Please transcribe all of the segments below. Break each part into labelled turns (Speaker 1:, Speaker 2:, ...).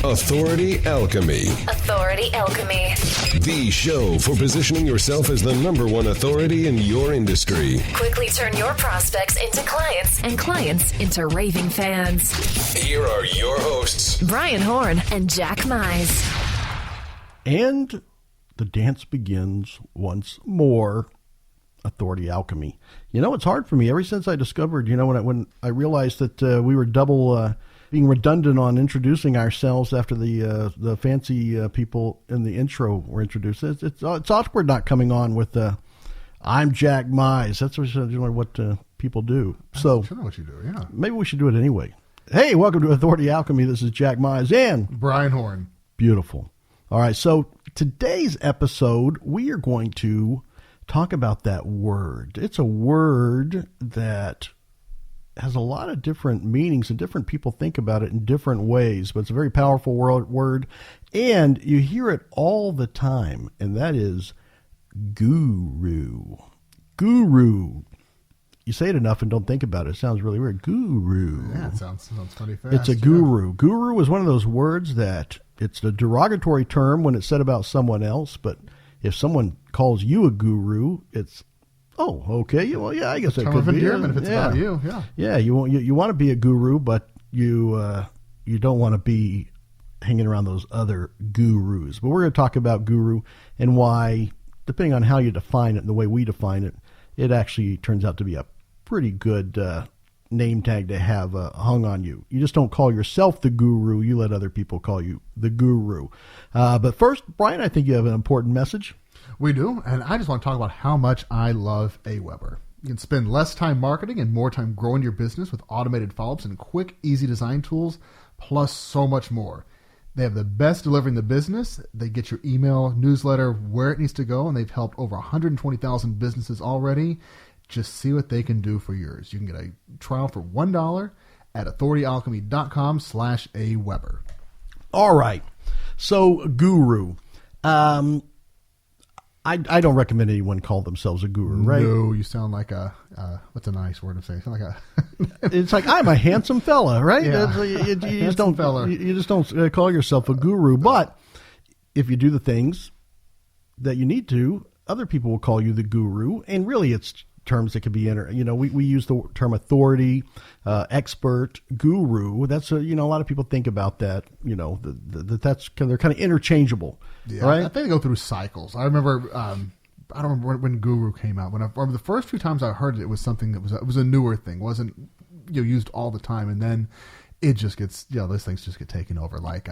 Speaker 1: Authority Alchemy.
Speaker 2: Authority Alchemy.
Speaker 1: The show for positioning yourself as the number one authority in your industry.
Speaker 2: Quickly turn your prospects into clients and clients into raving fans.
Speaker 1: Here are your hosts,
Speaker 2: Brian Horn and Jack Mize.
Speaker 3: And the dance begins once more. Authority Alchemy. You know, it's hard for me ever since I discovered, when I realized that we were double being redundant on introducing ourselves after the fancy people in the intro were introduced. It's awkward not coming on with I'm Jack Mize. That's what people do. So
Speaker 4: I know what you do, yeah.
Speaker 3: Maybe we should do it anyway. Hey, welcome to Authority Alchemy. This is Jack Mize and
Speaker 4: Brian Horn.
Speaker 3: Beautiful. All right, so today's episode, we are going to talk about that word. It's a word that has a lot of different meanings and different people think about it in different ways, but it's a very powerful word, and you hear it all the time, and that is guru. Guru. You say it enough and don't think about it. It sounds really weird. Guru.
Speaker 4: Yeah, it sounds funny fast.
Speaker 3: It's a guru. Yeah. Guru is one of those words that it's a derogatory term when it's said about someone else, but if someone calls you a guru, it's, oh, okay, well, yeah, I guess that could be.
Speaker 4: If it's about you, yeah.
Speaker 3: Yeah, you want to be a guru, but you don't want to be hanging around those other gurus. But we're going to talk about guru and why, depending on how you define it and the way we define it, it actually turns out to be a pretty good name tag to have hung on you. You just don't call yourself the guru. You let other people call you the guru. But first, Brian, I think you have an important message.
Speaker 4: We do, and I just want to talk about how much I love Aweber. You can spend less time marketing and more time growing your business with automated follow-ups and quick, easy design tools, plus so much more. They have the best delivering the business. They get your email, newsletter, where it needs to go, and they've helped over 120,000 businesses already. Just see what they can do for yours. You can get a trial for $1 at authorityalchemy.com/Aweber. All
Speaker 3: right. So, guru. I don't recommend anyone call themselves a guru, right?
Speaker 4: No, you sound like what's a nice word to say? You sound like
Speaker 3: it's like, I'm a handsome fella, right?
Speaker 4: Yeah.
Speaker 3: You just don't call yourself a guru. But if you do the things that you need to, other people will call you the guru. And really, it's terms that could be we use the term authority, expert, guru. That's a lot of people think about that. They're kind of interchangeable.
Speaker 4: Yeah,
Speaker 3: right?
Speaker 4: I think they go through cycles. I remember, I don't remember when Guru came out. When the first few times I heard it, it was something that was a newer thing. It wasn't used all the time, and then it just gets those things just get taken over. Like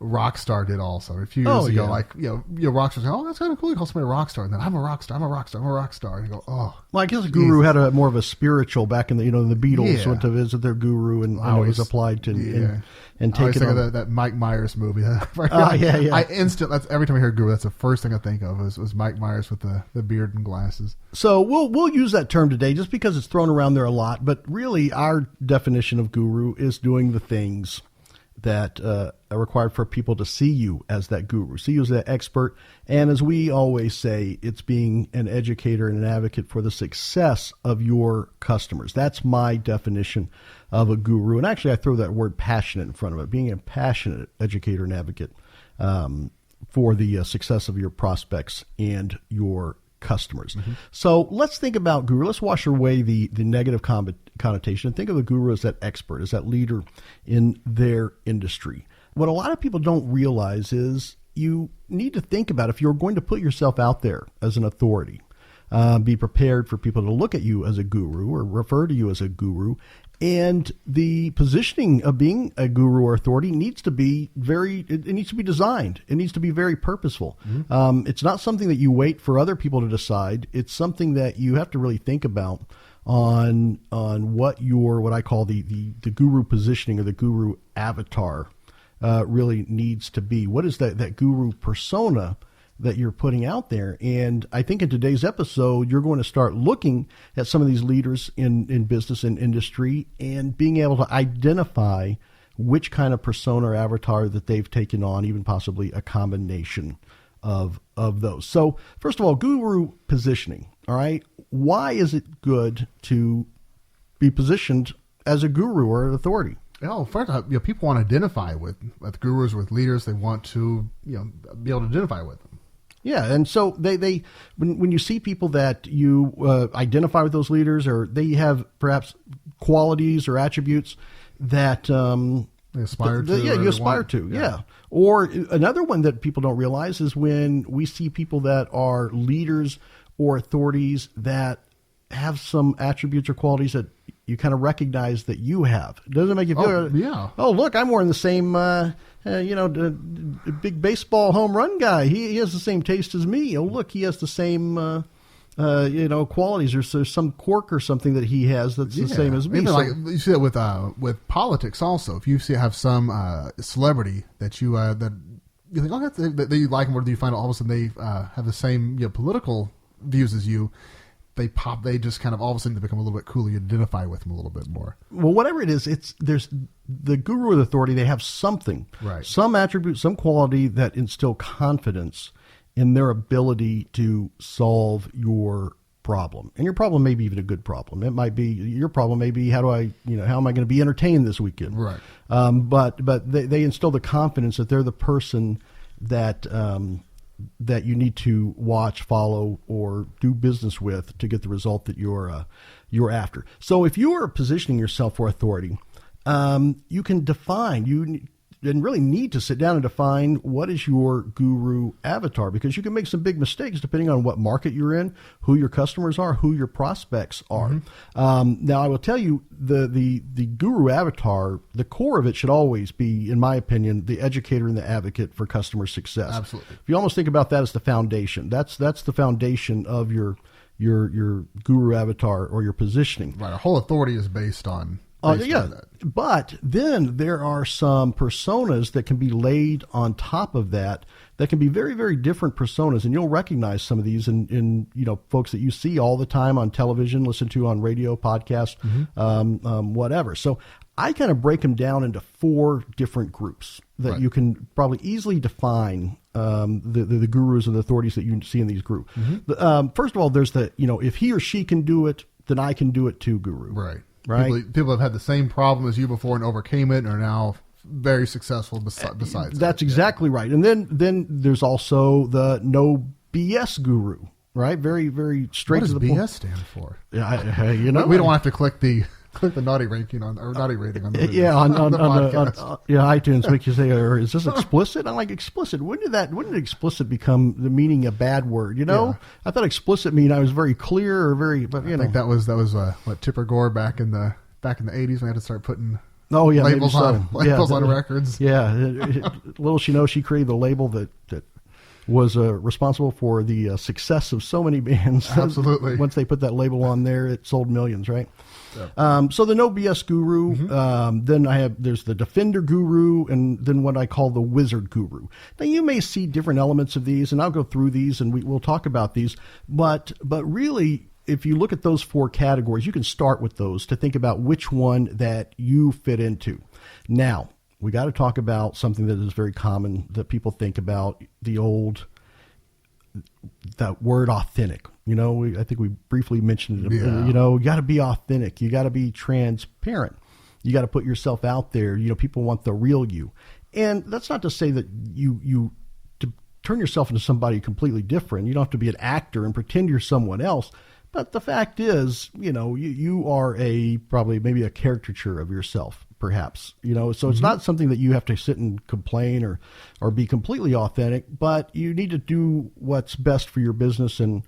Speaker 4: Rockstar did also a few years ago.
Speaker 3: Yeah.
Speaker 4: Like Rockstar's like, oh, that's kind of cool. You call somebody a rockstar, and then I'm a rockstar. And you go, oh.
Speaker 3: Well, I guess Guru had a more of a spiritual back in the the Beatles went to visit their guru, and it was applied to and
Speaker 4: I always
Speaker 3: taken
Speaker 4: think
Speaker 3: on.
Speaker 4: of that Mike Myers movie.
Speaker 3: Yeah.
Speaker 4: That's every time I hear guru, that's the first thing I think of was Mike Myers with the beard and glasses.
Speaker 3: So we'll use that term today just because it's thrown around there a lot. But really, our definition of guru is doing the things that are required for people to see you as that guru, see you as that expert. And as we always say, it's being an educator and an advocate for the success of your customers. That's my definition of a guru. And actually, I throw that word passionate in front of it, being a passionate educator and advocate for the success of your prospects and your customers. Mm-hmm. So let's think about guru. Let's wash away the negative connotation and think of the guru as that expert, as that leader in their industry. What a lot of people don't realize is you need to think about, if you're going to put yourself out there as an authority, be prepared for people to look at you as a guru or refer to you as a guru. And the positioning of being a guru or authority needs to be it needs to be designed. It needs to be very purposeful. Mm-hmm. It's not something that you wait for other people to decide. It's something that you have to really think about on what I call the guru positioning or the guru avatar really needs to be. What is that guru persona that you're putting out there? And I think in today's episode, you're going to start looking at some of these leaders in business and industry and being able to identify which kind of persona or avatar that they've taken on, even possibly a combination of those. So first of all, guru positioning. All right. Why is it good to be positioned as a guru or an authority?
Speaker 4: First, people want to identify with gurus, with leaders. They want to, be able to identify with them.
Speaker 3: Yeah, and so they when you see people that you identify with those leaders, or they have perhaps qualities or attributes that
Speaker 4: they aspire to.
Speaker 3: You aspire to. Yeah. Or another one that people don't realize is when we see people that are leaders or authorities that have some attributes or qualities that you kind of recognize that you have. It doesn't make you feel, oh, look, I'm wearing the same, big baseball home run guy. He has the same taste as me. Oh, look, he has the same, qualities. There's some quirk or something that he has that's the same as me.
Speaker 4: Even like you see that with politics also. If you have some celebrity that you that you think, that you like them, or do you find all of a sudden they have the same political views as you? They just kind of all of a sudden become a little bit cooler. You identify with them a little bit more.
Speaker 3: Well, whatever it is, there's the guru or the authority. They have something,
Speaker 4: right?
Speaker 3: Some attribute, some quality that instill confidence in their ability to solve your problem. And your problem may be even a good problem. It might be, your problem may be, how am I going to be entertained this weekend?
Speaker 4: Right.
Speaker 3: But they instill the confidence that they're the person that you need to watch, follow, or do business with to get the result that you're after. So if you are positioning yourself for authority, you can define, and really need to sit down and define what is your guru avatar, because you can make some big mistakes depending on what market you're in, who your customers are, who your prospects are. Mm-hmm. Now, I will tell you, the guru avatar, the core of it should always be, in my opinion, the educator and the advocate for customer success.
Speaker 4: Absolutely.
Speaker 3: If you almost think about that as the foundation, that's the foundation of your guru avatar or your positioning.
Speaker 4: Right. Our whole authority is based on.
Speaker 3: But then there are some personas that can be laid on top of that can be very, very different personas, and you'll recognize some of these in folks that you see all the time on television, listen to on radio, podcast, whatever. So I kind of break them down into 4 different groups that you can probably easily define the gurus and the authorities that you see in these groups. Mm-hmm. First of all, there's if he or she can do it, then I can do it too, guru.
Speaker 4: Right.
Speaker 3: Right.
Speaker 4: People have had the same problem as you before and overcame it and are now very successful besides
Speaker 3: That's exactly right. And then there's also the no BS guru, right? Very, very straight to the point.
Speaker 4: What does BS stand for?
Speaker 3: Yeah,
Speaker 4: we don't want to have to click the naughty rating on the
Speaker 3: on
Speaker 4: the podcast.
Speaker 3: iTunes make you say, is this explicit? I'm like, explicit. When did explicit become the meaning a bad word?
Speaker 4: Yeah.
Speaker 3: I thought explicit mean I was very clear or very, but
Speaker 4: I think that was what Tipper Gore back in the 80s. We had to start putting
Speaker 3: labels
Speaker 4: on records.
Speaker 3: Yeah, little she knows she created the label that was responsible for the success of so many bands.
Speaker 4: Absolutely.
Speaker 3: Once they put that label on there, it sold millions, right?
Speaker 4: Yeah.
Speaker 3: So the no BS guru, then there's the defender guru, and then what I call the wizard guru. Now you may see different elements of these, and I'll go through these and we'll talk about these, but really, if you look at those 4 categories, you can start with those to think about which one that you fit into. Now, we got to talk about something that is very common that people think about, that word authentic. I think we briefly mentioned it.
Speaker 4: Yeah.
Speaker 3: You got to be authentic. You got to be transparent. You got to put yourself out there. People want the real you. And that's not to say that you to turn yourself into somebody completely different. You don't have to be an actor and pretend you're someone else. But the fact is, you are maybe a caricature of yourself, perhaps, so it's not something that you have to sit and complain or be completely authentic, but you need to do what's best for your business and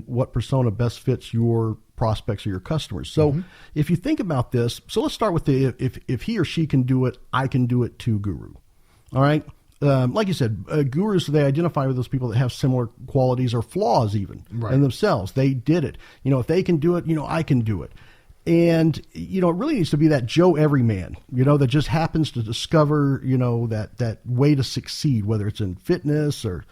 Speaker 3: what persona best fits your prospects or your customers. So if you think about this, so let's start with if he or she can do it, I can do it too, guru. All right. Like you said, gurus, they identify with those people that have similar qualities or flaws even in themselves. They did it. If they can do it, I can do it. And, it really needs to be that Joe Everyman, that just happens to discover, that way to succeed, whether it's in fitness or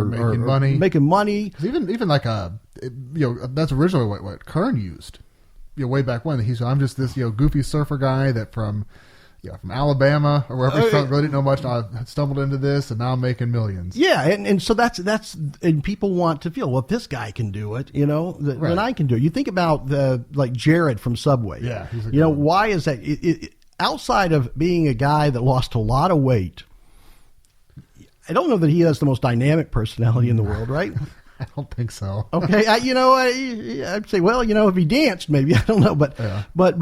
Speaker 3: making money.
Speaker 4: Even like that's originally what Kern used, way back when. He said, I'm just this, goofy surfer guy that from Alabama or wherever he's from, really didn't know much. I stumbled into this and now I'm making millions.
Speaker 3: Yeah. And so that's, and people want to feel, well, if this guy can do it, then I can do it. You think about like Jared from Subway.
Speaker 4: Yeah.
Speaker 3: Why is that? outside of being a guy that lost a lot of weight, I don't know that he has the most dynamic personality in the world, right?
Speaker 4: I don't think so.
Speaker 3: Okay, I'd say, well, if he danced, maybe, I don't know, but
Speaker 4: Yeah.
Speaker 3: but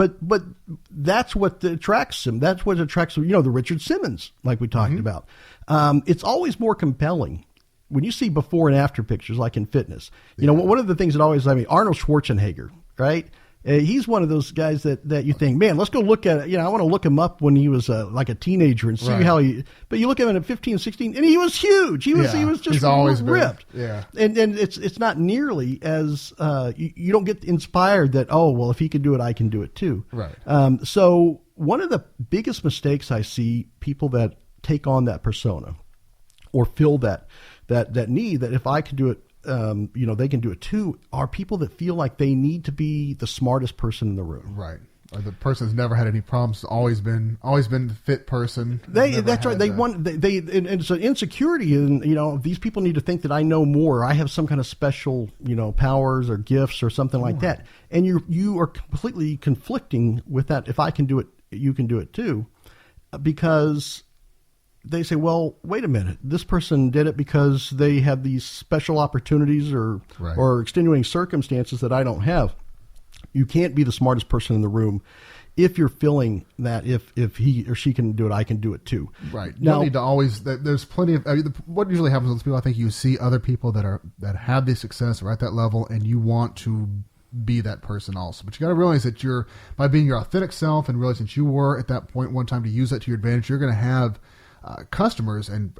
Speaker 3: that's what attracts him. That's what attracts him. The Richard Simmons, like we talked about. It's always more compelling when you see before and after pictures, like in fitness. One of the things that always, Arnold Schwarzenegger, right? He's one of those guys that you think, man, let's go look at it. I want to look him up when he was like a teenager and see
Speaker 4: Right.
Speaker 3: how but you look at him at 15, 16, and he was huge. He was just
Speaker 4: He's always
Speaker 3: ripped.
Speaker 4: been, yeah.
Speaker 3: And it's not nearly as, you don't get inspired that, oh, well, if he can do it, I can do it too.
Speaker 4: Right.
Speaker 3: So one of the biggest mistakes I see people that take on that persona or fill that need, that if I can do it, they can do it too, are people that feel like they need to be the smartest person in the room.
Speaker 4: Right. Or the person who's never had any problems, always been the fit person.
Speaker 3: That's right. And it's an insecurity, and these people need to think that I know more. I have some kind of special, powers or gifts or something like that. And you are completely conflicting with that. If I can do it, you can do it too, because they say, well, wait a minute, this person did it because they have these special opportunities or
Speaker 4: Right.
Speaker 3: or extenuating circumstances that I don't have. You can't be the smartest person in the room if you're feeling that if he or she can do it, I can do it too.
Speaker 4: Right. You
Speaker 3: Now,
Speaker 4: don't need to always. There's plenty of. What usually happens with those people, I think you see other people that have the success or at that level, and you want to be that person also. But you got to realize that by being your authentic self and realize that you were at that point one time to use that to your advantage, you're going to have customers and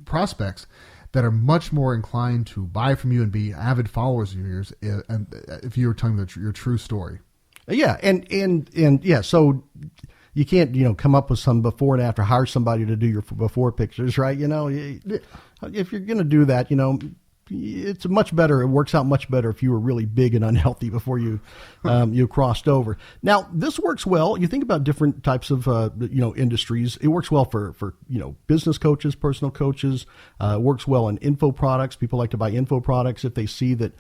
Speaker 4: prospects that are much more inclined to buy from you and be avid followers of yours, and if you were telling them your true story.
Speaker 3: Yeah, and yeah, so you can't come up with some before and after, hire somebody to do your before pictures, right? If you're going to do that, it's much better. It works out much better if you were really big and unhealthy before you crossed over. Now, this works well. You think about different types of industries. It works well for business coaches, personal coaches. It works well in info products. People like to buy info products if they see that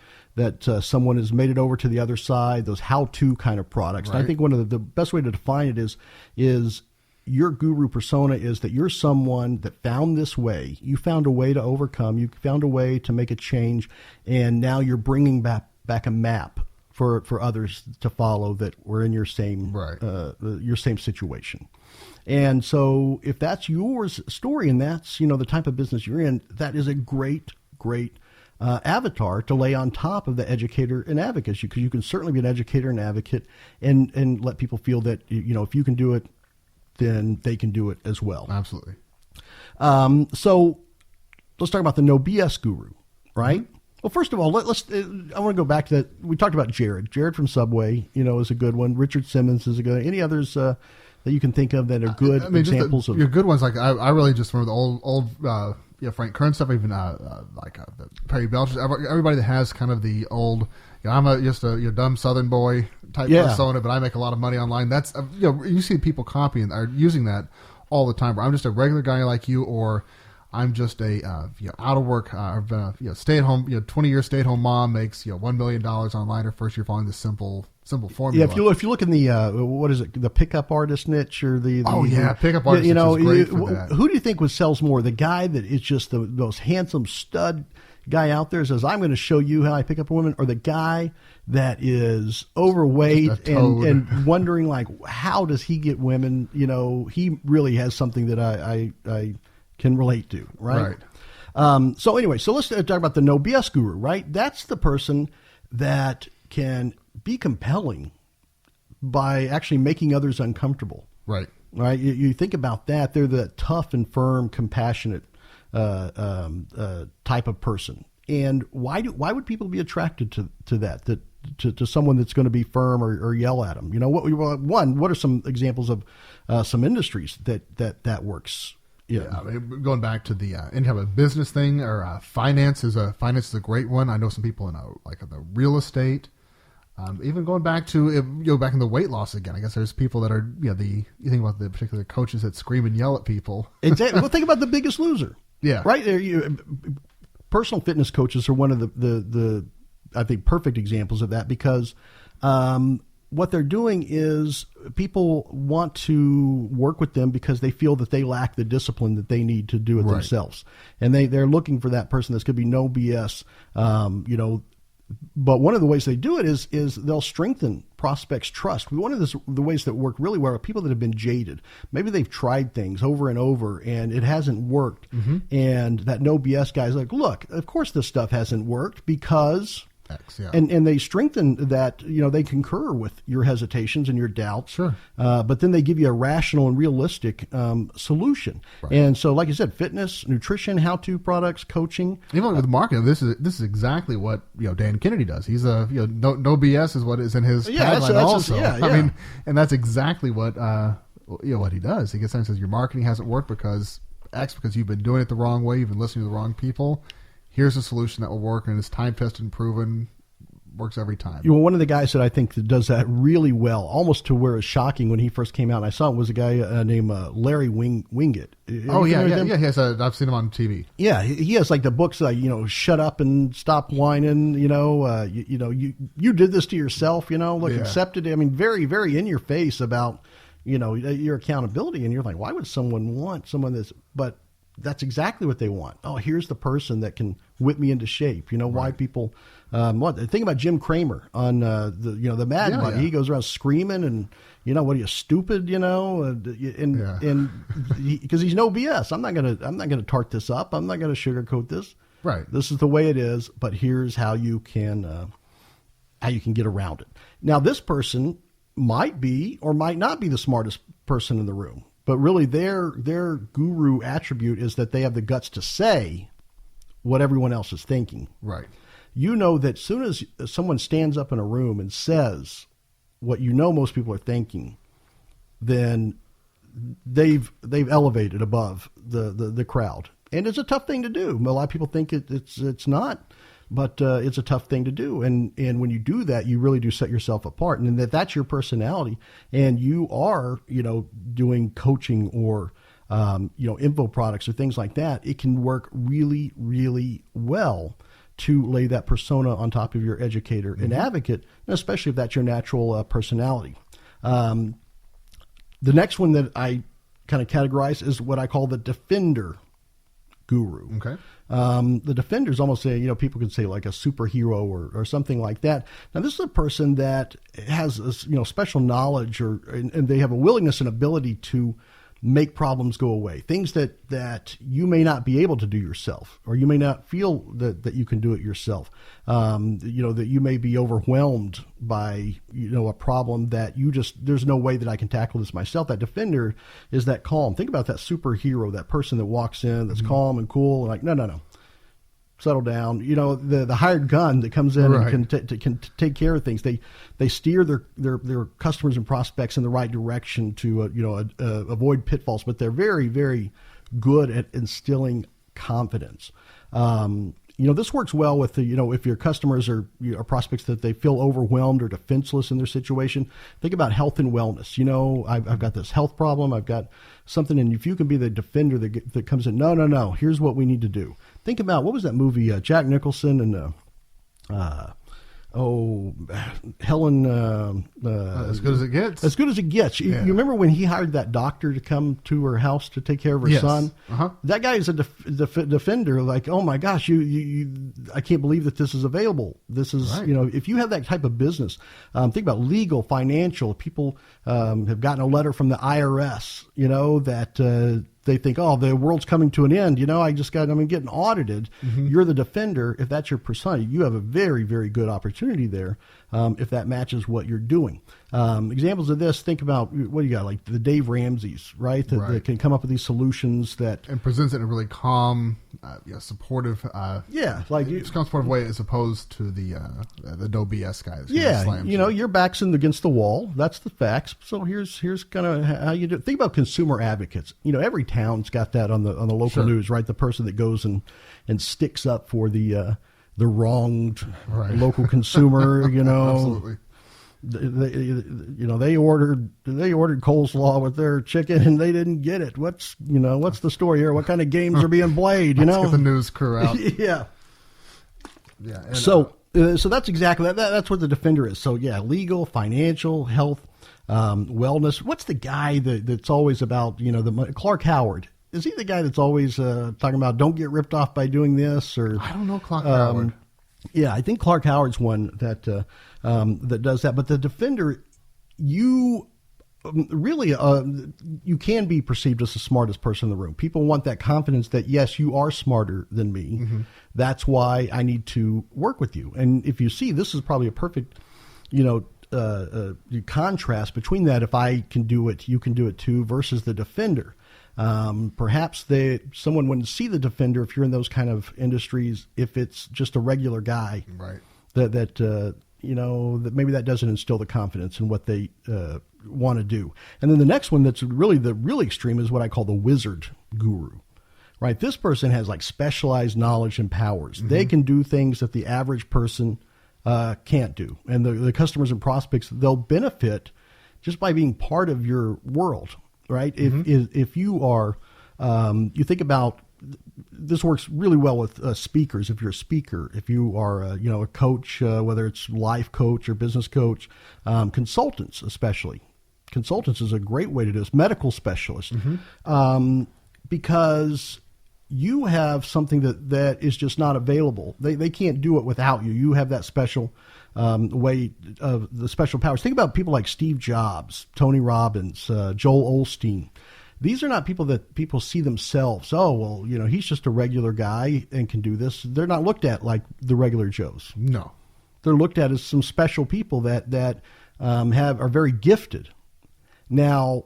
Speaker 3: someone has made it over to the other side. Those how-to kind of products.
Speaker 4: Right.
Speaker 3: And I think one of the best way to define it is your guru persona is that you're someone that found this way. You found a way to overcome. You found a way to make a change, and now you're bringing back a map for others to follow that were in your same situation. And so, if that's your story and that's the type of business you're in, that is a great avatar to lay on top of the educator and advocate. Because you can certainly be an educator and advocate, and let people feel that if you can do it, then they can do it as well.
Speaker 4: Absolutely.
Speaker 3: So let's talk about the no BS guru, right? Mm-hmm. Well, first of all, I want to go back to that. We talked about Jared. Jared from Subway, is a good one. Richard Simmons is a good one. Any others that you can think of that are good examples of?
Speaker 4: Your good ones, like I really just remember the old Frank Kern stuff, even the Perry Belcher, everybody that has kind of the old, I'm just a dumb Southern boy type persona, but I make a lot of money online. That's you see people copying or using that all the time. Where I'm just a regular guy like you, or I'm just a out of work, stay at home, 20-year stay at home mom makes $1 million online her first year following this simple formula.
Speaker 3: Yeah, if you look in the what is it, the pickup artist niche or the
Speaker 4: pickup artist niche is great for that.
Speaker 3: Who do you think sells more? The guy that is just the most handsome stud guy out there says, I'm going to show you how I pick up a woman, or the guy that is overweight and wondering like, how does he get women? He really has something that I can relate to, right? So anyway, so let's talk about the no BS guru, right? That's the person that can be compelling by actually making others uncomfortable.
Speaker 4: Right.
Speaker 3: You think about that. They're the tough and firm, compassionate type of person. And why would people be attracted to that? To someone that's going to be firm or yell at them? What are some examples of some industries that works?
Speaker 4: Yeah, going back to the any type of business thing or finance is a great one. I know some people in the real estate. Even going back to back in the weight loss again. I guess there's people that are you think about the particular coaches that scream and yell at people.
Speaker 3: Exactly. Well, think about The Biggest Loser.
Speaker 4: Yeah.
Speaker 3: Right there, personal fitness coaches are one of the I think perfect examples of that, because what they're doing is people want to work with them because they feel that they lack the discipline that they need to do it
Speaker 4: Right.
Speaker 3: themselves. And they're looking for that person that's going to be no BS, but one of the ways they do it is they'll strengthen prospects' trust. One of the ways that work really well are people that have been jaded. Maybe they've tried things over and over and it hasn't worked. And that no BS guy is like, look, of course this stuff hasn't worked because...
Speaker 4: X, yeah.
Speaker 3: And they strengthen that, they concur with your hesitations and your doubts.
Speaker 4: Sure.
Speaker 3: But then they give you a rational and realistic solution.
Speaker 4: Right.
Speaker 3: And so, like you said, fitness, nutrition, how-to products, coaching.
Speaker 4: Even with marketing, this is exactly what Dan Kennedy does. He's no BS is what is in his
Speaker 3: Yeah,
Speaker 4: tagline also.
Speaker 3: yeah.
Speaker 4: I mean, and that's exactly what what he does. He gets in and says your marketing hasn't worked because X, because you've been doing it the wrong way, you've been listening to the wrong people. Here's a solution that will work, and it's time tested and proven. Works every time.
Speaker 3: One of the guys that I think that does that really well, almost to where it's shocking when he first came out, and I saw him, was a guy named Larry Winget.
Speaker 4: Oh, yeah. I've seen him on TV.
Speaker 3: Yeah, he has like the books like, shut up and stop whining, you did this to yourself, accept it. I mean, very, very in your face about, your accountability. And you're like, why would someone want someone but that's exactly what they want. Oh, here's the person that can whip me into shape. Why people think about Jim Cramer on the Mad Money.
Speaker 4: Yeah.
Speaker 3: He goes around screaming and what are you, stupid? And because he's no BS. I'm not gonna tart this up. I'm not gonna sugarcoat this.
Speaker 4: Right.
Speaker 3: This is the way it is. But here's how you can get around it. Now, this person might be or might not be the smartest person in the room. But really, their guru attribute is that they have the guts to say what everyone else is thinking.
Speaker 4: Right.
Speaker 3: That as soon as someone stands up in a room and says what most people are thinking, then they've elevated above the crowd. And it's a tough thing to do. A lot of people think it's not. But it's a tough thing to do. And when you do that, you really do set yourself apart. And that's your personality. And you are, doing coaching or, info products or things like that. It can work really, really well to lay that persona on top of your educator and advocate, and especially if that's your natural personality. The next one that I kind of categorize is what I call the defender guru.
Speaker 4: Okay.
Speaker 3: The defender is almost people could say like a superhero or something like that. Now, this is a person that has special knowledge and they have a willingness and ability to make problems go away. Things that you may not be able to do yourself, or you may not feel that you can do it yourself. That you may be overwhelmed by, a problem that there's no way that I can tackle this myself. That defender is that calm. Think about that superhero, that person that walks in that's calm and cool and like, no. Settle down. The hired gun that comes in
Speaker 4: Right.
Speaker 3: and can take care of things. They steer their customers and prospects in the right direction to avoid pitfalls. But they're very, very good at instilling confidence. This works well with if your customers are prospects that they feel overwhelmed or defenseless in their situation. Think about health and wellness. I've got this health problem. I've got something, and if you can be the defender that comes in, no, here's what we need to do. Think about, what was that movie? Jack Nicholson and Helen.
Speaker 4: As good as it gets.
Speaker 3: As good as it gets.
Speaker 4: Yeah.
Speaker 3: You remember when he hired that doctor to come to her house to take care of her
Speaker 4: Yes.
Speaker 3: son?
Speaker 4: Uh-huh.
Speaker 3: That guy is a defender. Like, oh my gosh, I can't believe that this is available. This is,
Speaker 4: Right.
Speaker 3: if you have that type of business, think about legal, financial. People have gotten a letter from the IRS, that they think, oh, the world's coming to an end. I'm getting audited.
Speaker 4: Mm-hmm.
Speaker 3: You're the defender. If that's your persona, you have a very, very good opportunity there if that matches what you're doing. Examples of this, think about, what do you got, like the Dave Ramseys, right? That can come up with these solutions that...
Speaker 4: And presents it in a really calm, supportive... supportive way as opposed to the no BS guy.
Speaker 3: Yeah, your back's against the wall. That's the facts. So here's kind of how you do it. Think about consumer advocates. Every town's got that on the local
Speaker 4: Sure.
Speaker 3: news, right? The person that goes and sticks up for the wronged
Speaker 4: Right.
Speaker 3: local consumer.
Speaker 4: Absolutely.
Speaker 3: They ordered coleslaw with their chicken and they didn't get it. What's the story here? What kind of games are being played?
Speaker 4: Let's get the news crew out.
Speaker 3: Yeah.
Speaker 4: Yeah. And,
Speaker 3: So So that's exactly that's what the defender is. So yeah, legal, financial, health, wellness. What's the guy that's always about, Clark Howard? Is he the guy that's always talking about don't get ripped off by doing this? Or
Speaker 4: I don't know Clark Howard.
Speaker 3: Yeah, I think Clark Howard's one that that does that. But the defender, you really you can be perceived as the smartest person in the room. People want that confidence that yes, you are smarter than me. Mm-hmm. That's why I need to work with you. And if you see, this is probably a perfect, contrast between that. If I can do it, you can do it too, versus the defender. Perhaps someone wouldn't see the defender if you're in those kind of industries, if it's just a regular guy,
Speaker 4: right?
Speaker 3: That maybe that doesn't instill the confidence in what they want to do. And then the next one that's really extreme is what I call the wizard guru, right? This person has like specialized knowledge and powers. Mm-hmm. They can do things that the average person can't do. And the customers and prospects, they'll benefit just by being part of your world. Right. Mm-hmm. If you are, you think about, this works really well with speakers. If you're a speaker, if you are, a coach, whether it's life coach or business coach, consultants, especially. Consultants is a great way to do this. Medical specialists, mm-hmm. Because you have something that is just not available. They can't do it without you. You have that special way of the special powers. Think about people like Steve Jobs, Tony Robbins, Joel Osteen. These are not people that people see themselves. Oh, well, he's just a regular guy and can do this. They're not looked at like the regular Joes.
Speaker 4: No,
Speaker 3: they're looked at as some special people that are very gifted. Now,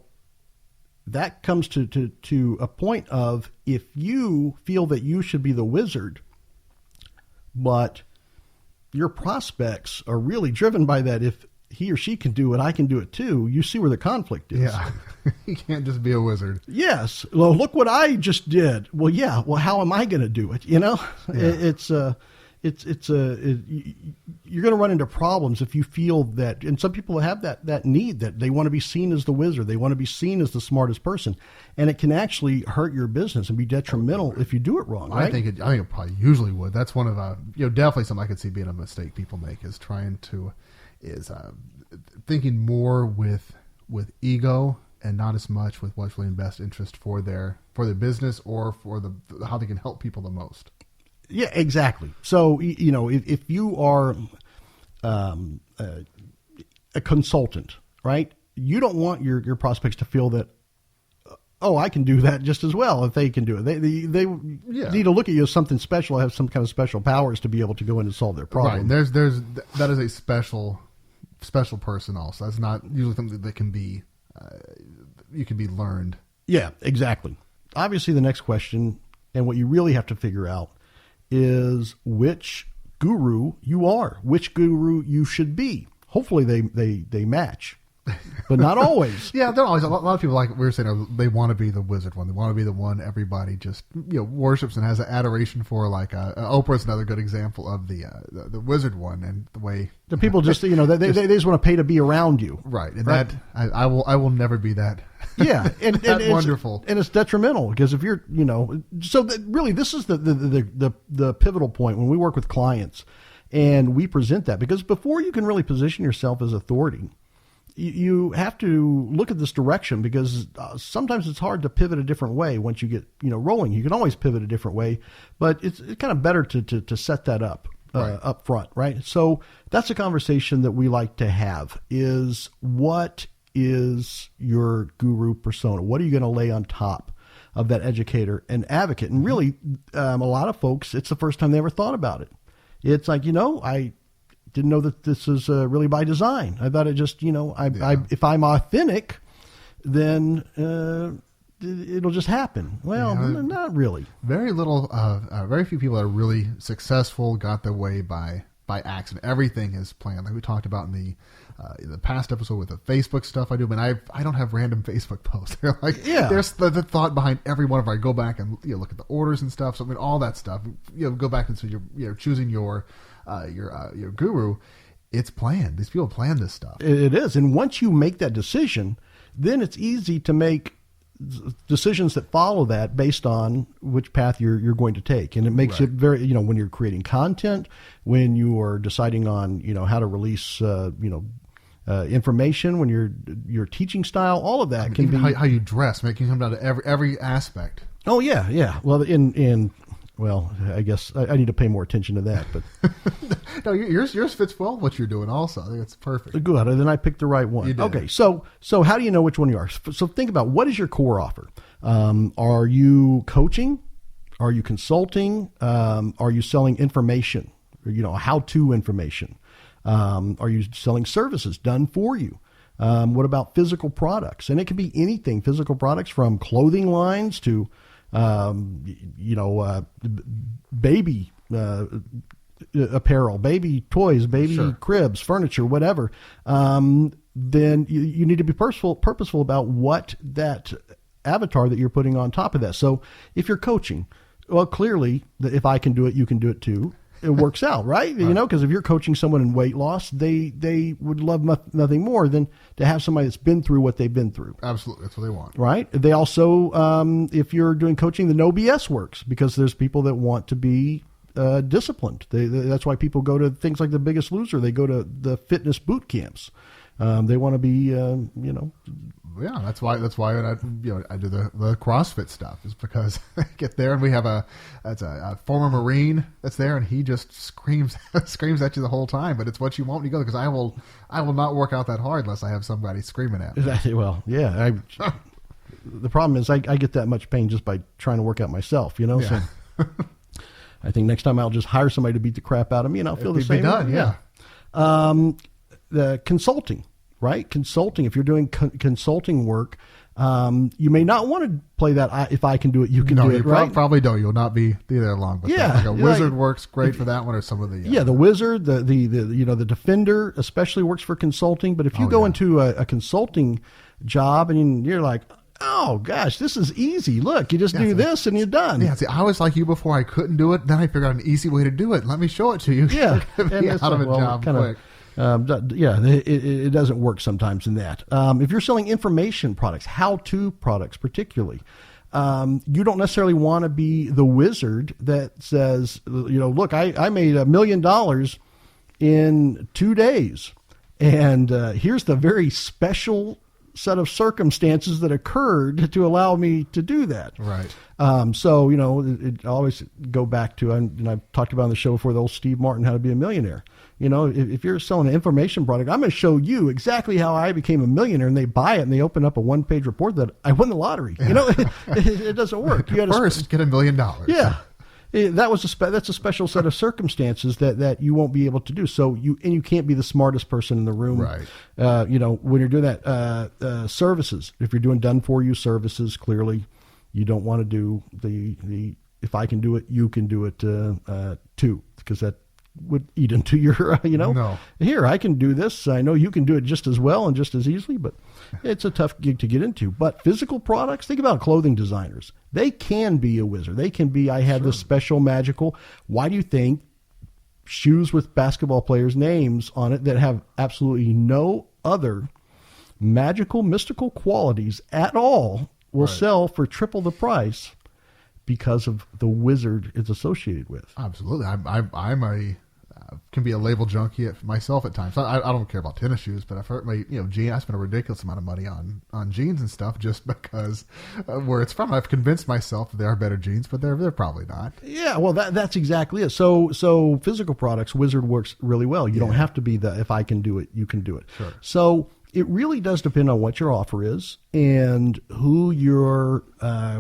Speaker 3: that comes to a point of, if you feel that you should be the wizard, but your prospects are really driven by that. If he or she can do it, I can do it too. You see where the conflict is.
Speaker 4: Yeah. You can't just be a wizard.
Speaker 3: Yes. Well, look what I just did. Well, yeah. Well, how am I going to do it? Yeah. You're going to run into problems if you feel that, and some people have that need that they want to be seen as the wizard. They want to be seen as the smartest person, and it can actually hurt your business and be detrimental if you do it wrong. Right?
Speaker 4: I think it probably usually would. That's one of definitely something I could see being a mistake people make is thinking more with ego and not as much with what's really in best interest for their business or for how they can help people the most.
Speaker 3: Yeah, exactly. So, if you are a consultant, right, you don't want your prospects to feel that, oh, I can do that just as well if they can do it. They need to look at you as something special, have some kind of special powers to be able to go in and solve their problem.
Speaker 4: Right. That is a special person also. That's not usually something that can be you can be learned.
Speaker 3: Yeah, exactly. Obviously, the next question, and what you really have to figure out, is which guru you are, which guru you should be. Hopefully they match, but not always.
Speaker 4: Yeah, they're always, a lot of people, like we were saying, they want to be the wizard one. They want to be the one everybody just worships and has an adoration for. Like Oprah's another good example of the wizard one, and the way
Speaker 3: the people just they just want to pay to be around you,
Speaker 4: right? And right? That I will never be that.
Speaker 3: Yeah, and
Speaker 4: that's wonderful,
Speaker 3: and it's detrimental because if you're so really this is the pivotal point when we work with clients and we present that, because before you can really position yourself as authority, you have to look at this direction, because sometimes it's hard to pivot a different way once you get rolling. You can always pivot a different way, but it's kind of better to set that up
Speaker 4: right.
Speaker 3: Up front, right? So that's a conversation that we like to have: is what is your guru persona? What are you going to lay on top of that educator and advocate? And really, a lot of folks, it's the first time they ever thought about it. It's like, I didn't know that this is really by design. I thought it just, if I'm authentic, then it'll just happen. Well, not really.
Speaker 4: Very few people that are really successful got their way by accident. Everything is planned, like we talked about in the past episode with the Facebook stuff I do. But I don't have random Facebook posts. They're like, there's the thought behind every one of them. I go back and look at the orders and stuff. So all that stuff. Go back and so you're choosing your guru. It's planned. These people plan this stuff.
Speaker 3: It is, and once you make that decision, then it's easy to make decisions that follow that based on which path you're going to take. And it makes it very, when you're creating content, when you are deciding on, how to release, information, when your teaching style, all of that can be
Speaker 4: how you dress, making come down to every aspect.
Speaker 3: Oh yeah. Yeah. Well, well, I guess I need to pay more attention to that, but
Speaker 4: no, yours fits well what you're doing also. I think it's perfect.
Speaker 3: Good. And then I picked the right one.
Speaker 4: You did.
Speaker 3: Okay. So how do you know which one you are? So think about, what is your core offer? Are you coaching? Are you consulting? Are you selling information? How-to information? Are you selling services done for you? What about physical products? And it can be anything, physical products from clothing lines to baby apparel, baby toys, baby cribs, furniture, whatever. Then you need to be purposeful about what that avatar that you're putting on top of that. So if you're coaching, well, clearly, if I can do it, you can do it too. It works out, right? Because if you're coaching someone in weight loss, they would love nothing more than to have somebody that's been through what they've been through.
Speaker 4: Absolutely. That's what they want.
Speaker 3: Right? They also, if you're doing coaching, the no BS works, because there's people that want to be disciplined. That's why people go to things like The Biggest Loser. They go to the fitness boot camps. They want to be,
Speaker 4: Yeah, that's why I do the CrossFit stuff, is because I get there and we have a former Marine that's there, and he just screams at you the whole time. But it's what you want when you go, because I will not work out that hard unless I have somebody screaming at me.
Speaker 3: Well, yeah. The problem is I get that much pain just by trying to work out myself.
Speaker 4: Yeah.
Speaker 3: So I think next time I'll just hire somebody to beat the crap out of me, and I'll feel the same.
Speaker 4: Be done. Yeah.
Speaker 3: The consulting. Right? Consulting. If you're doing consulting work, you may not want to play that. If I can do it, you can do it. Right?
Speaker 4: Probably don't. You'll not be there long. But like a wizard works great for that one, or some of the
Speaker 3: the wizard, the defender especially works for consulting. But if you go into a consulting job and you're like, oh gosh, this is easy. Look, you just do this and you're done.
Speaker 4: Yeah. See, I was like you before. I couldn't do it. Then I figured out an easy way to do it. Let me show it to you.
Speaker 3: Yeah.
Speaker 4: And out of a job quick.
Speaker 3: It doesn't work sometimes in that. If you're selling information products, how-to products particularly, you don't necessarily want to be the wizard that says, look, I made $1 million in 2 days, and here's the very special set of circumstances that occurred to allow me to do that.
Speaker 4: Right.
Speaker 3: So, it always go back to, and I've talked about on the show before, the old Steve Martin, How to Be a Millionaire. If you're selling an information product, I'm going to show you exactly how I became a millionaire, and they buy it and they open up a one-page report that I won the lottery. It doesn't work. You
Speaker 4: First, get $1 million.
Speaker 3: Yeah. That's a special set of circumstances that you won't be able to do. So you can't be the smartest person in the room.
Speaker 4: Right.
Speaker 3: When you're doing that, services, if you're doing done for you services, clearly you don't want to do the if I can do it, you can do it, too, because that would eat into your,
Speaker 4: No.
Speaker 3: Here, I can do this. I know you can do it just as well and just as easily, but it's a tough gig to get into. But physical products, think about clothing designers. They can be a wizard. They can be, I have this special magical. Why do you think shoes with basketball players' names on it that have absolutely no other magical, mystical qualities at all will sell for triple the price? Because of the wizard it's associated with.
Speaker 4: Absolutely. I'm a can be a label junkie myself at times. I don't care about tennis shoes, but I've heard I spent a ridiculous amount of money on jeans and stuff just because where it's from. I've convinced myself that they are better jeans, but they're probably not.
Speaker 3: Yeah, well that's exactly it. So physical products, wizard works really well. You don't have to be the if I can do it, you can do it.
Speaker 4: Sure.
Speaker 3: So it really does depend on what your offer is and who your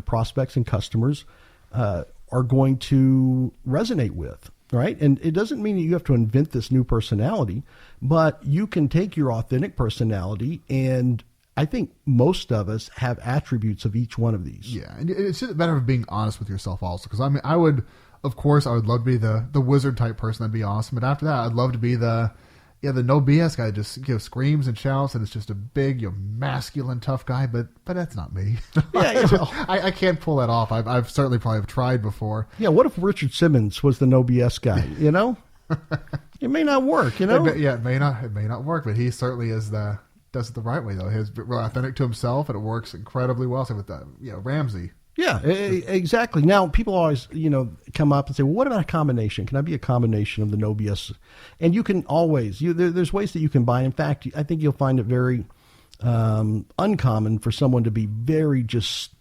Speaker 3: prospects and customers are going to resonate with, right? And it doesn't mean that you have to invent this new personality, but you can take your authentic personality, and I think most of us have attributes of each one of these.
Speaker 4: Yeah, and it's just a matter of being honest with yourself also, because I would love to be the wizard type person. That'd be awesome. But after that, I'd love to be the no BS guy, just screams and shouts, and it's just a big, masculine, tough guy. But that's not me.
Speaker 3: Yeah,
Speaker 4: I can't pull that off. I've certainly probably have tried before.
Speaker 3: Yeah, what if Richard Simmons was the no BS guy? It may not work.
Speaker 4: It may not work, but he certainly is the does it the right way though. He's really authentic to himself, and it works incredibly well. Same with Ramsey.
Speaker 3: Yeah, exactly. Now, people always, come up and say, well, what about a combination? Can I be a combination of the No BS? And you can always, there's ways that you combine. In fact, I think you'll find it very uncommon for someone to be very just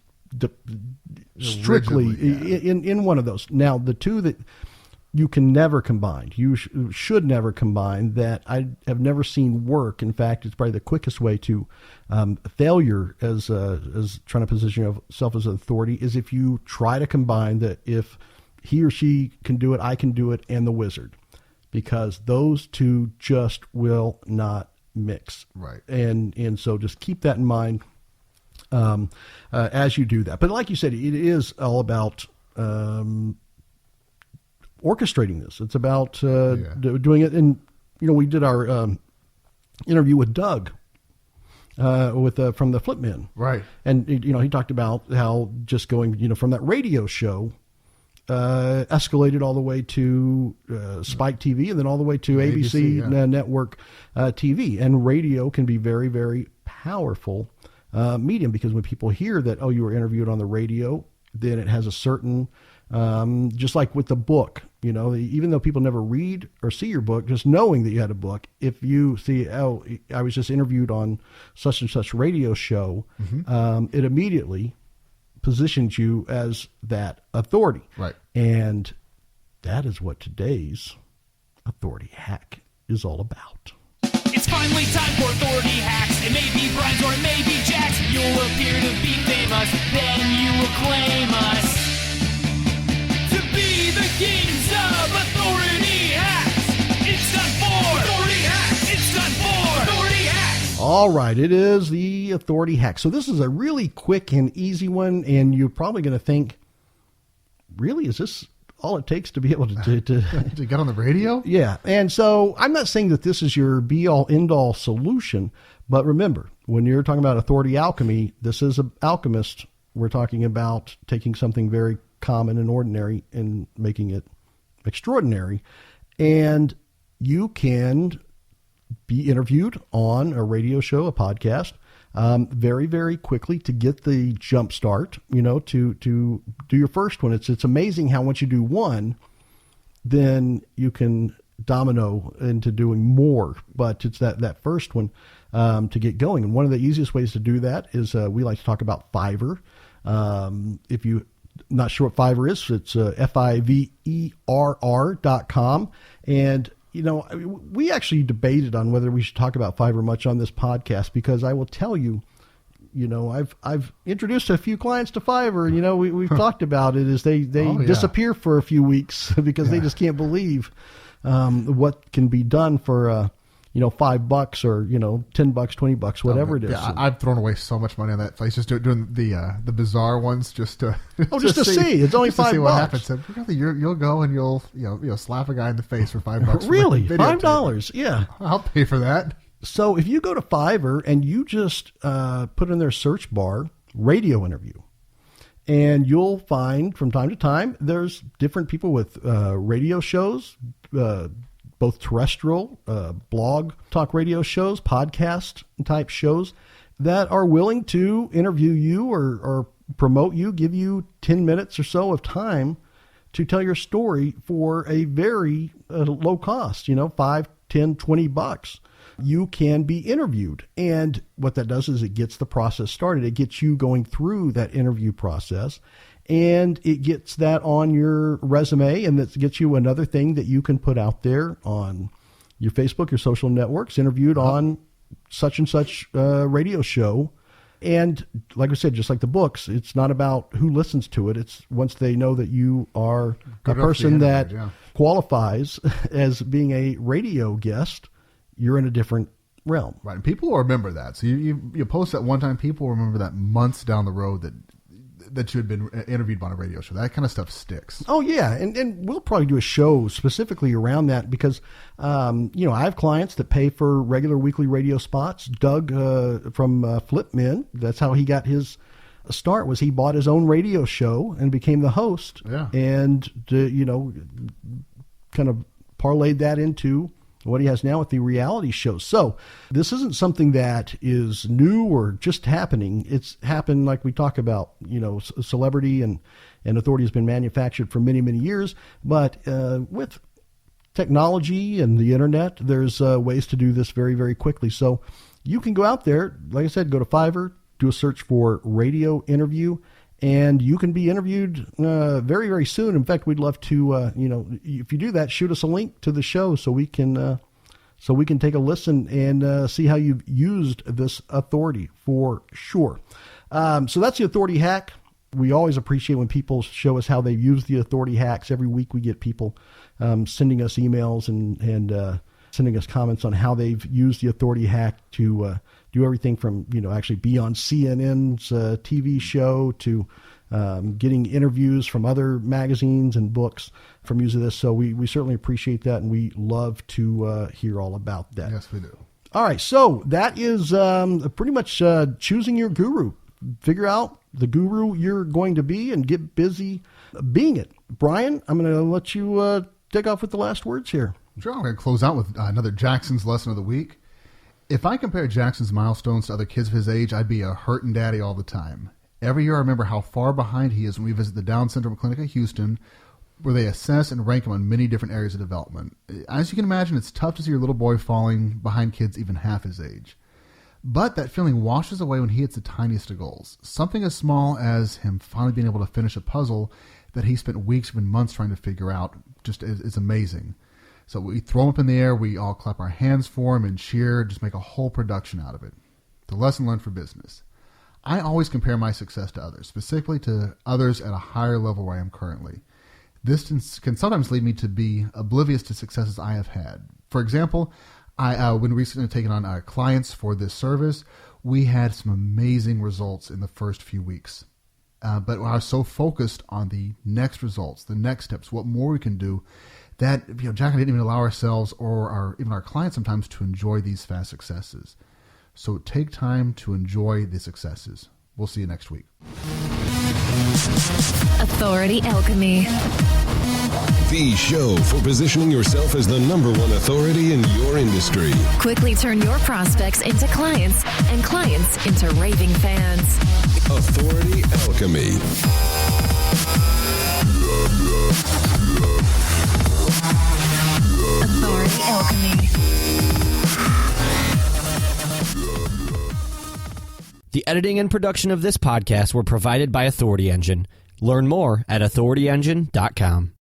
Speaker 3: strictly in one of those. Now, the two that you can never combine, you should never combine, that I have never seen work. In fact, it's probably the quickest way to failure as trying to position yourself as an authority is if you try to combine that if he or she can do it, I can do it, and the wizard, because those two just will not mix.
Speaker 4: Right.
Speaker 3: And so just keep that in mind as you do that. But like you said, it is all about orchestrating this. It's about doing it. And, we did our interview with Doug from the Flip Men.
Speaker 4: Right.
Speaker 3: And, he talked about how just going, from that radio show escalated all the way to Spike TV and then all the way to ABC network TV. And radio can be very, very powerful medium, because when people hear that, oh, you were interviewed on the radio, then it has a certain, just like with the book, even though people never read or see your book, just knowing that you had a book, if you see, oh, I was just interviewed on such and such radio show, it immediately positions you as that authority.
Speaker 4: Right.
Speaker 3: And that is what today's authority hack is all about.
Speaker 5: It's finally time for authority hacks. It may be Brian's or it may be Jack's. You'll appear to be famous, then you will claim us to be the kings of authority hacks. It's time for authority hacks. It's time for authority hacks.
Speaker 3: All right, it is the authority hack. So this is a really quick and easy one, and you're probably going to think, really, is this all it takes to be able to
Speaker 4: to get on the radio?
Speaker 3: Yeah. And so I'm not saying that this is your be all end all solution, but remember, when you're talking about authority alchemy, this is an alchemist. We're talking about taking something very common and ordinary and making it extraordinary. And you can be interviewed on a radio show, a podcast, very, very quickly to get the jump start, to do your first one. It's amazing how once you do one, then you can domino into doing more, but it's that first one to get going. And one of the easiest ways to do that is we like to talk about Fiverr. If you're not sure what Fiverr is, it's Fiverr.com. And we actually debated on whether we should talk about Fiverr much on this podcast, because I will tell you, I've introduced a few clients to Fiverr. We've talked about it as they disappear for a few weeks because they just can't believe what can be done for $5 or $10, $20, whatever it is.
Speaker 4: Yeah, I've thrown away so much money on that place just doing the bizarre ones just to
Speaker 3: just to see. It's only $5.
Speaker 4: See what happens. So really, you'll go and you'll slap a guy in the face for $5.
Speaker 3: Really, $5? Yeah,
Speaker 4: I'll pay for that.
Speaker 3: So if you go to Fiverr and you just put in their search bar radio interview, and you'll find from time to time there's different people with radio shows, both terrestrial, blog talk radio shows, podcast type shows that are willing to interview you or promote you, give you 10 minutes or so of time to tell your story for a very low cost, $5, $10, $20. You can be interviewed. And what that does is it gets the process started. It gets you going through that interview process, and it gets that on your resume, and that gets you another thing that you can put out there on your Facebook, your social networks, interviewed on such and such radio show. And like I said, just like the books, it's not about who listens to it. It's once they know that you are a person that qualifies as being a radio guest, you're in a different realm.
Speaker 4: Right. And people will remember that. So you post that one time, people will remember that months down the road that you had been interviewed on a radio show. That kind of stuff sticks.
Speaker 3: Oh, yeah. And we'll probably do a show specifically around that because, I have clients that pay for regular weekly radio spots. Doug from Flip Men, that's how he got his start, was he bought his own radio show and became the host.
Speaker 4: Yeah.
Speaker 3: And, kind of parlayed that into what he has now with the reality shows. So this isn't something that is new or just happening. It's happened, like we talk about, celebrity and authority has been manufactured for many, many years. But with technology and the internet, there's ways to do this very, very quickly. So you can go out there, like I said, go to Fiverr, do a search for radio interview, and you can be interviewed very, very soon. In fact, we'd love to, if you do that, shoot us a link to the show so we can take a listen and see how you've used this authority for sure. So that's the authority hack. We always appreciate when people show us how they've used the authority hacks. Every week we get people sending us emails and sending us comments on how they've used the authority hack to do everything from, actually be on CNN's TV show to getting interviews from other magazines and books from using this. So we certainly appreciate that, and we love to hear all about that.
Speaker 4: Yes, we do.
Speaker 3: All right, so that is pretty much choosing your guru. Figure out the guru you're going to be and get busy being it. Brian, I'm going to let you take off with the last words here.
Speaker 4: Sure, I'm going to close out with another Jackson's lesson of the week. If I compare Jackson's milestones to other kids of his age, I'd be a hurtin' daddy all the time. Every year I remember how far behind he is when we visit the Down Syndrome Clinic at Houston, where they assess and rank him on many different areas of development. As you can imagine, it's tough to see your little boy falling behind kids even half his age. But that feeling washes away when he hits the tiniest of goals. Something as small as him finally being able to finish a puzzle that he spent weeks, even months trying to figure out just is amazing. So we throw him up in the air, we all clap our hands for him and cheer, just make a whole production out of it. The lesson learned for business. I always compare my success to others, specifically to others at a higher level where I am currently. This can sometimes lead me to be oblivious to successes I have had. For example, when recently taking on clients for this service, we had some amazing results in the first few weeks. But I was so focused on the next results, the next steps, what more we can do, that Jack and I didn't even allow ourselves or even our clients sometimes to enjoy these fast successes. So take time to enjoy the successes. We'll see you next week.
Speaker 2: Authority Alchemy.
Speaker 1: The show for positioning yourself as the number one authority in your industry.
Speaker 2: Quickly turn your prospects into clients and clients into raving fans.
Speaker 1: Authority Alchemy.
Speaker 2: Authority Alchemy.
Speaker 6: The editing and production of this podcast were provided by Authority Engine. Learn more at authorityengine.com.